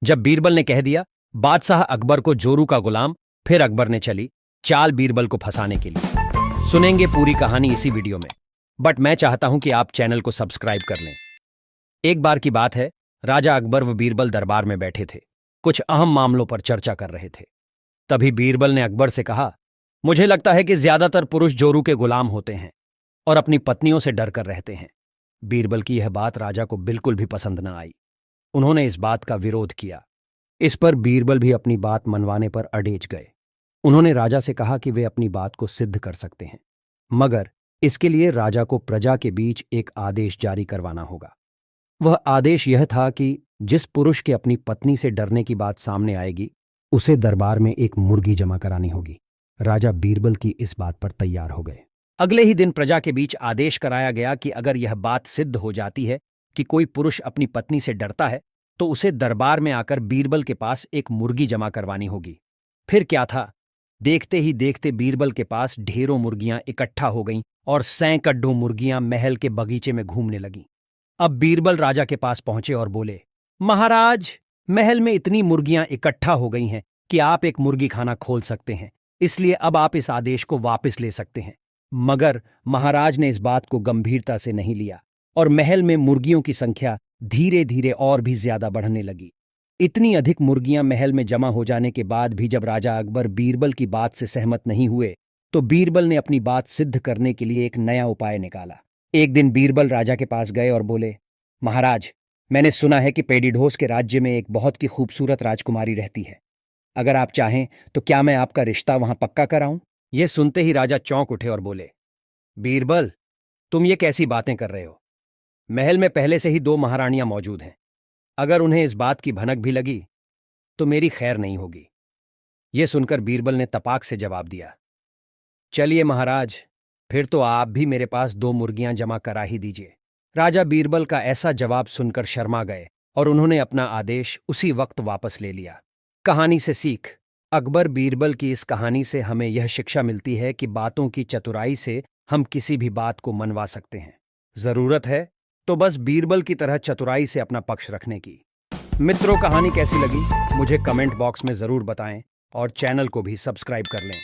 जब बीरबल ने कह दिया, बादशाह अकबर को जोरू का गुलाम, फिर अकबर ने चली चाल बीरबल को फंसाने के लिए। सुनेंगे पूरी कहानी इसी वीडियो में, बट मैं चाहता हूं कि आप चैनल को सब्सक्राइब कर लें। एक बार की बात है, राजा अकबर व बीरबल दरबार में बैठे थे, कुछ अहम मामलों पर चर्चा कर रहे थे। तभी बीरबल ने अकबर से कहा, मुझे लगता है कि ज्यादातर पुरुष जोरू के गुलाम होते हैं और अपनी पत्नियों से डर कर रहते हैं। बीरबल की यह बात राजा को बिल्कुल भी पसंद न आई। उन्होंने इस बात का विरोध किया। इस पर बीरबल भी अपनी बात मनवाने पर अड़ेज गए। उन्होंने राजा से कहा कि वे अपनी बात को सिद्ध कर सकते हैं, मगर इसके लिए राजा को प्रजा के बीच एक आदेश जारी करवाना होगा। वह आदेश यह था कि जिस पुरुष के अपनी पत्नी से डरने की बात सामने आएगी, उसे दरबार में एक मुर्गी जमा करानी होगी। राजा बीरबल की इस बात पर तैयार हो गए। अगले ही दिन प्रजा के बीच आदेश कराया गया कि अगर यह बात सिद्ध हो जाती है कि कोई पुरुष अपनी पत्नी से डरता है, तो उसे दरबार में आकर बीरबल के पास एक मुर्गी जमा करवानी होगी। फिर क्या था, देखते ही देखते बीरबल के पास ढेरों मुर्गियां इकट्ठा हो गईं और सैकड़ों मुर्गियां महल के बगीचे में घूमने लगीं। अब बीरबल राजा के पास पहुंचे और बोले, महाराज, महल में इतनी मुर्गियां इकट्ठा हो गई हैं कि आप एक मुर्गी खाना खोल सकते हैं, इसलिए अब आप इस आदेश को वापस ले सकते हैं। मगर महाराज ने इस बात को गंभीरता से नहीं लिया और महल में मुर्गियों की संख्या धीरे धीरे और भी ज्यादा बढ़ने लगी। इतनी अधिक मुर्गियां महल में जमा हो जाने के बाद भी जब राजा अकबर बीरबल की बात से सहमत नहीं हुए, तो बीरबल ने अपनी बात सिद्ध करने के लिए एक नया उपाय निकाला। एक दिन बीरबल राजा के पास गए और बोले, महाराज, मैंने सुना है कि पेडीढोस के राज्य में एक बहुत की खूबसूरत राजकुमारी रहती है। अगर आप चाहें तो क्या मैं आपका रिश्ता वहां पक्का कराऊं? यह सुनते ही राजा चौंक उठे और बोले, बीरबल, तुम ये कैसी बातें कर रहे हो? महल में पहले से ही 2 महारानियां मौजूद हैं। अगर उन्हें इस बात की भनक भी लगी तो मेरी खैर नहीं होगी। यह सुनकर बीरबल ने तपाक से जवाब दिया, चलिए महाराज, फिर तो आप भी मेरे पास 2 मुर्गियां जमा करा ही दीजिए। राजा बीरबल का ऐसा जवाब सुनकर शर्मा गए और उन्होंने अपना आदेश उसी वक्त वापस ले लिया। कहानी से सीख। अकबर बीरबल की इस कहानी से हमें यह शिक्षा मिलती है कि बातों की चतुराई से हम किसी भी बात को मनवा सकते हैं। जरूरत है तो बस बीरबल की तरह चतुराई से अपना पक्ष रखने की। मित्रों, कहानी कैसी लगी मुझे कमेंट बॉक्स में जरूर बताएं और चैनल को भी सब्सक्राइब कर लें।